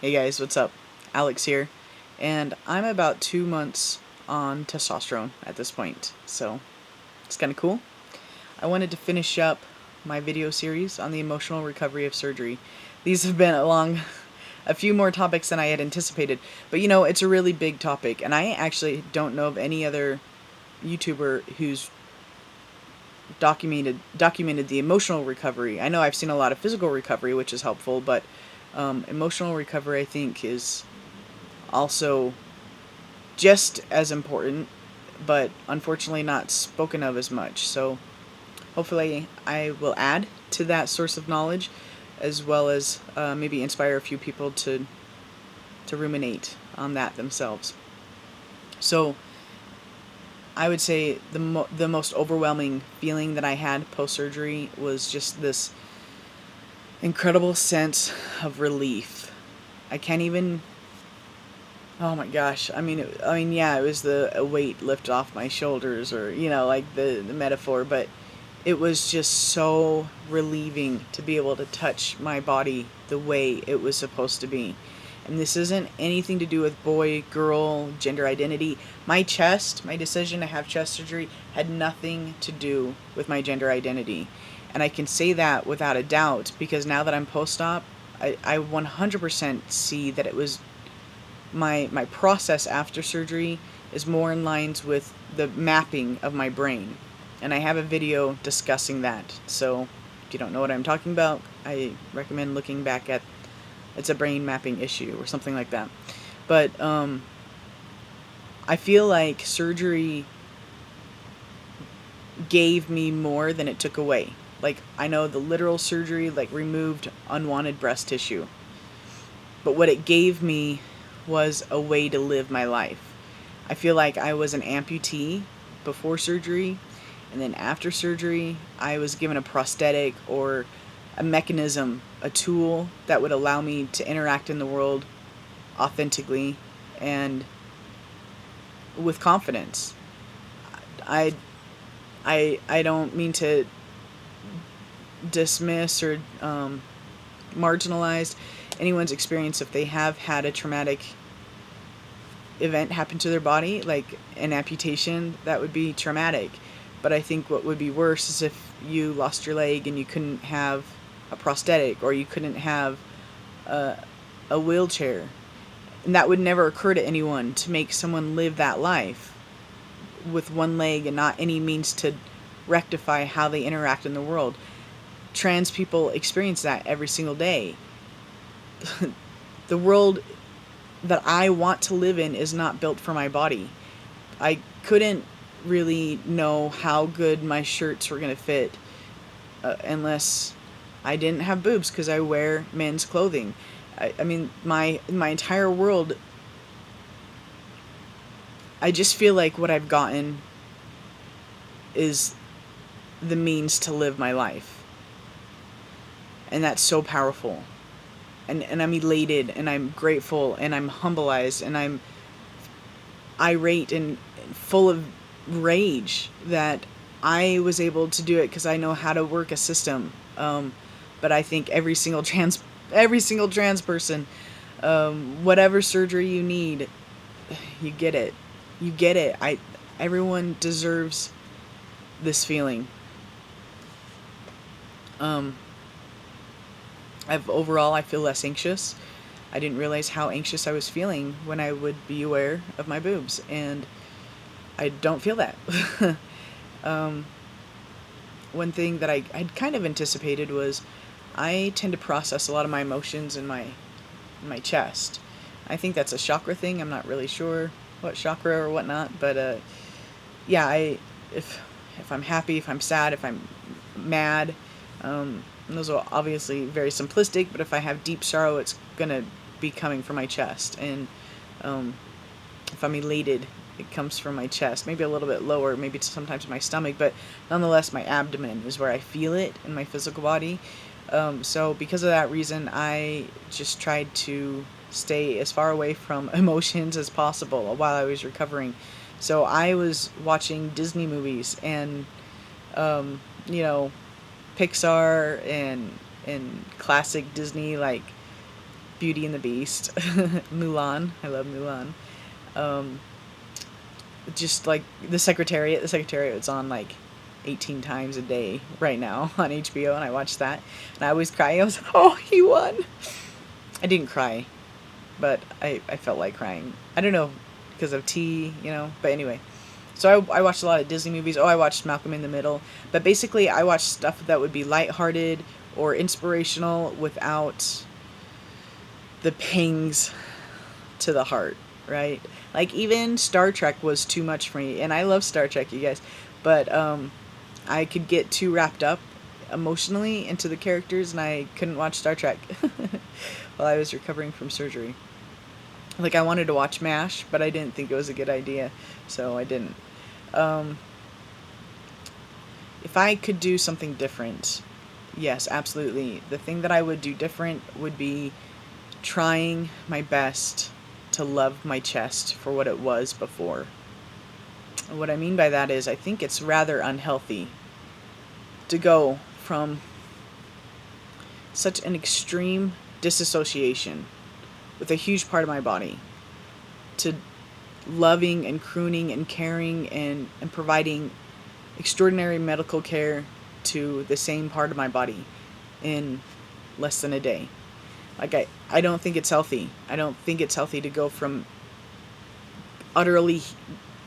Hey guys, what's up? Alex here, and I'm about 2 months on testosterone at this point, so it's kind of cool. I wanted to finish up my video series on the emotional recovery of surgery. These have been a few more topics than I had anticipated, but it's a really big topic, and I actually don't know of any other YouTuber who's documented the emotional recovery. I know I've seen a lot of physical recovery, which is helpful, but emotional recovery, I think, is also just as important, but unfortunately not spoken of as much. So hopefully I will add to that source of knowledge, as well as maybe inspire a few people to ruminate on that themselves. So I would say the most overwhelming feeling that I had post-surgery was just this incredible sense of relief. I can't even. Oh my gosh! Yeah, it was a weight lifted off my shoulders, or like the metaphor, but it was just so relieving to be able to touch my body the way it was supposed to be. And this isn't anything to do with boy, girl, gender identity. My decision to have chest surgery had nothing to do with my gender identity. And I can say that without a doubt, because now that I'm post-op, I 100% see that it was my process after surgery is more in lines with the mapping of my brain. And I have a video discussing that. So if you don't know what I'm talking about, I recommend looking back at it's a brain mapping issue or something like that. But I feel like surgery gave me more than it took away. Like, I know the literal surgery removed unwanted breast tissue. But what it gave me was a way to live my life. I feel like I was an amputee before surgery, and then after surgery, I was given a prosthetic or a mechanism, a tool that would allow me to interact in the world authentically and with confidence. I don't mean to dismiss or marginalize anyone's experience if they have had a traumatic event happen to their body, like an amputation. That would be traumatic. But I think what would be worse is if you lost your leg and you couldn't have a prosthetic, or you couldn't have a wheelchair. And that would never occur to anyone, to make someone live that life with one leg and not any means to rectify how they interact in the world. Trans people experience that every single day. The world that I want to live in is not built for my body. I couldn't really know how good my shirts were going to fit unless I didn't have boobs, because I wear men's clothing. I mean, my entire world, I just feel like what I've gotten is the means to live my life. And that's so powerful. And I'm elated, and I'm grateful, and I'm humbleized, and I'm irate and full of rage that I was able to do it because I know how to work a system. But I think every single trans person, whatever surgery you need, you get it. You get it. Everyone deserves this feeling. Overall, I feel less anxious. I didn't realize how anxious I was feeling when I would be aware of my boobs, and I don't feel that. One thing that I'd kind of anticipated was I tend to process a lot of my emotions in my chest. I think that's a chakra thing. I'm not really sure what chakra or whatnot, but yeah, if I'm happy, if I'm sad, if I'm mad, and those are obviously very simplistic, but if I have deep sorrow, it's gonna be coming from my chest. And if I'm elated, it comes from my chest, maybe a little bit lower, maybe sometimes my stomach, but nonetheless my abdomen is where I feel it in my physical body. So because of that reason, I just tried to stay as far away from emotions as possible while I was recovering. So I was watching Disney movies and Pixar and classic Disney, like Beauty and the Beast, Mulan. I love Mulan. Um, just like The Secretariat. The Secretariat is on like 18 times a day right now on HBO, and I watch that. And I always cry. I was like, oh, he won. I didn't cry, but I felt like crying. I don't know, because of tea, But anyway. So I watched a lot of Disney movies. Oh, I watched Malcolm in the Middle. But basically, I watched stuff that would be lighthearted or inspirational without the pangs to the heart, right? Like, even Star Trek was too much for me. And I love Star Trek, you guys. But I could get too wrapped up emotionally into the characters, and I couldn't watch Star Trek while I was recovering from surgery. Like, I wanted to watch MASH, but I didn't think it was a good idea, so I didn't. If I could do something different, yes, absolutely. The thing that I would do different would be trying my best to love my chest for what it was before. And what I mean by that is, I think it's rather unhealthy to go from such an extreme disassociation with a huge part of my body to loving and crooning and caring and providing extraordinary medical care to the same part of my body in less than a day. Like, I don't think it's healthy. I don't think it's healthy to go from utterly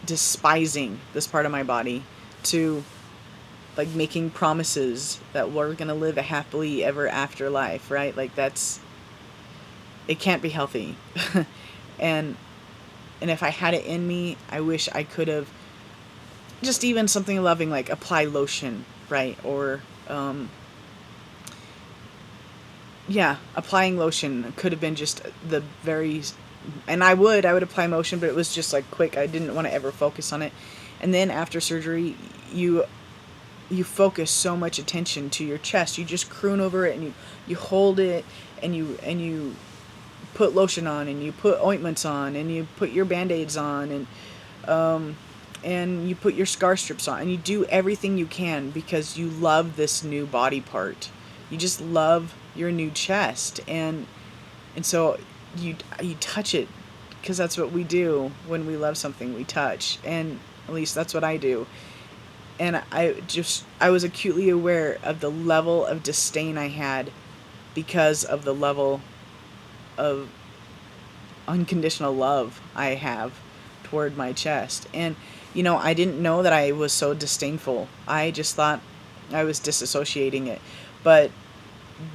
despising this part of my body to like making promises that we're going to live a happily ever after life, right? Like, it can't be healthy. and if I had it in me, I wish I could have just even something loving, like apply lotion, right? Or applying lotion could have been just the very, and I would apply lotion, but it was just like quick. I didn't want to ever focus on it. And then after surgery, you focus so much attention to your chest. You just croon over it, and you hold it, and you put lotion on, and you put ointments on, and you put your Band-Aids on, and you put your scar strips on, and you do everything you can because you love this new body part. You just love your new chest, and so you touch it, because that's what we do when we love something. We touch, and at least that's what I do. And I was acutely aware of the level of disdain I had because of the level of unconditional love I have toward my chest. And, I didn't know that I was so disdainful. I just thought I was disassociating it. But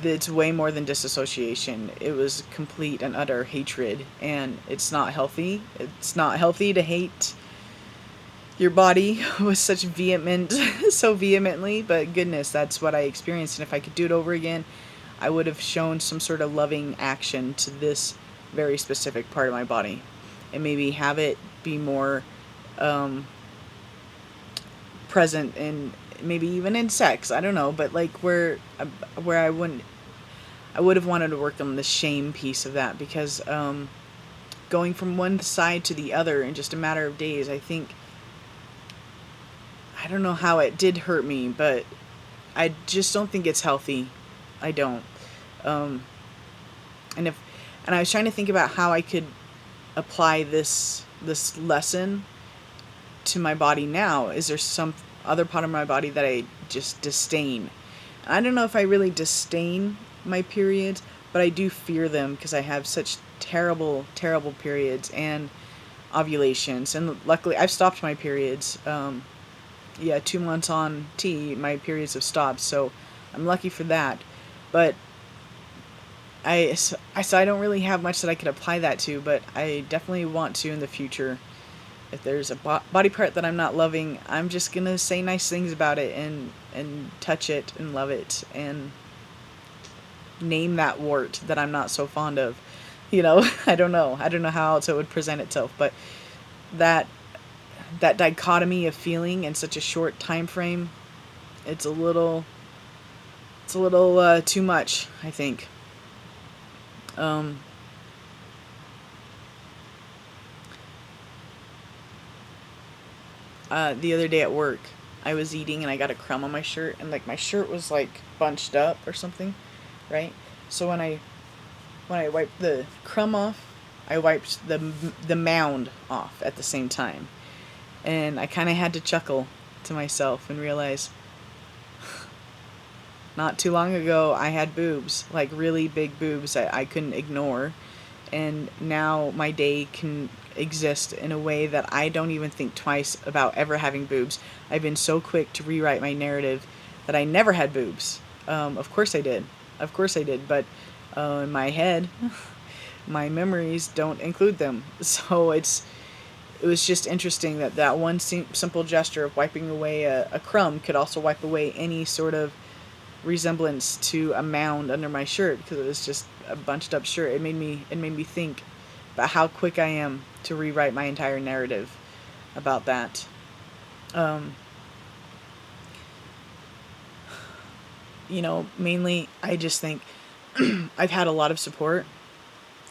it's way more than disassociation. It was complete and utter hatred. And it's not healthy. It's not healthy to hate your body with so vehemently, but goodness, that's what I experienced. And if I could do it over again, I would have shown some sort of loving action to this very specific part of my body, and maybe have it be more present in, maybe even in sex. I don't know, but like where I would have wanted to work on the shame piece of that, because going from one side to the other in just a matter of days, I don't know how it did hurt me, but I just don't think it's healthy. I don't. And I was trying to think about how I could apply this lesson to my body now. Is there some other part of my body that I just disdain? I don't know if I really disdain my periods, but I do fear them because I have such terrible, terrible periods and ovulations. And luckily, I've stopped my periods. 2 months on T, my periods have stopped, so I'm lucky for that. But I don't really have much that I could apply that to, but I definitely want to in the future. If there's a body part that I'm not loving, I'm just gonna say nice things about it and touch it and love it and name that wart that I'm not so fond of. I don't know how else it would present itself, but that dichotomy of feeling in such a short time frame, it's a little too much, I think. The other day at work, I was eating and I got a crumb on my shirt, and like my shirt was like bunched up or something, right? So when when I wiped the crumb off, I wiped the mound off at the same time. And I kind of had to chuckle to myself and realize not too long ago I had boobs, like really big boobs that I couldn't ignore. And now my day can exist in a way that I don't even think twice about ever having boobs. I've been so quick to rewrite my narrative that I never had boobs. Of course I did. Of course I did. But in my head, my memories don't include them. So it was just interesting that that one simple gesture of wiping away a crumb could also wipe away any sort of resemblance to a mound under my shirt, because it was just a bunched up shirt. It made me think about how quick I am to rewrite my entire narrative about that. Mainly I just think I've had a lot of support.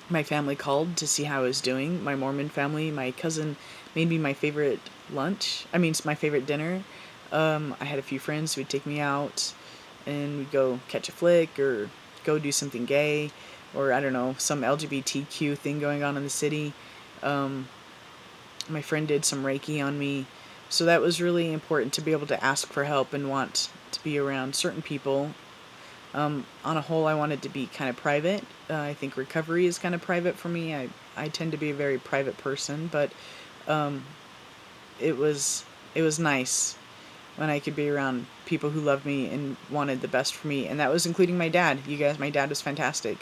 My family called to see how I was doing. My Mormon family, my cousin made me my favorite lunch. I mean, it's my favorite dinner. I had a few friends who would take me out and we'd go catch a flick or go do something gay, or I don't know, some LGBTQ thing going on in the city. My friend did some Reiki on me. So that was really important, to be able to ask for help and want to be around certain people. On a whole, I wanted to be kind of private. I think recovery is kind of private for me. I tend to be a very private person, but it was nice when I could be around people who loved me and wanted the best for me. And that was including my dad. You guys, my dad was fantastic.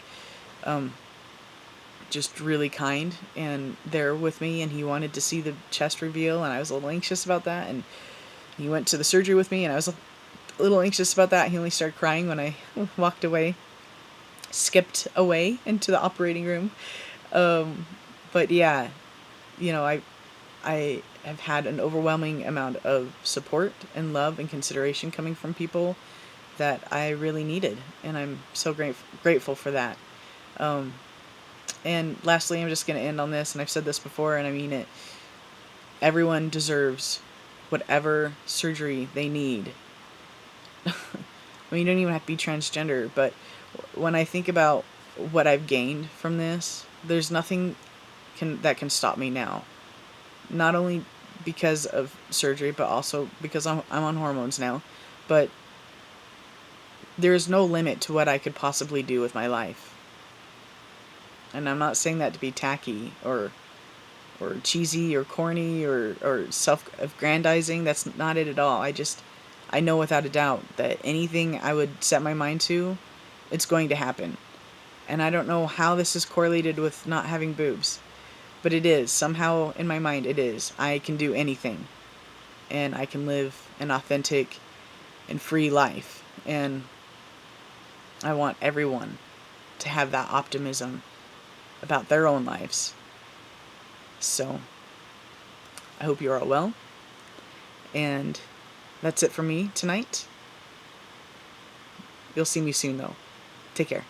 Just really kind and there with me, and he wanted to see the chest reveal, and I was a little anxious about that. And he went to the surgery with me, and I was a little anxious about that. He only started crying when I walked away, skipped away into the operating room. But yeah, I have had an overwhelming amount of support and love and consideration coming from people that I really needed, and I'm so grateful for that. And lastly, I'm just going to end on this, and I've said this before, and I mean it. Everyone deserves whatever surgery they need. I mean, you don't even have to be transgender, but when I think about what I've gained from this, there's nothing that can stop me now. Not only because of surgery, but also because I'm on hormones now. But there is no limit to what I could possibly do with my life. And I'm not saying that to be tacky or cheesy or corny or self-aggrandizing. That's not it at all. I know without a doubt that anything I would set my mind to, it's going to happen. And I don't know how this is correlated with not having boobs, but it is. Somehow in my mind it is. I can do anything. And I can live an authentic and free life. And I want everyone to have that optimism about their own lives. So, I hope you're all well. And that's it for me tonight. You'll see me soon, though. Take care.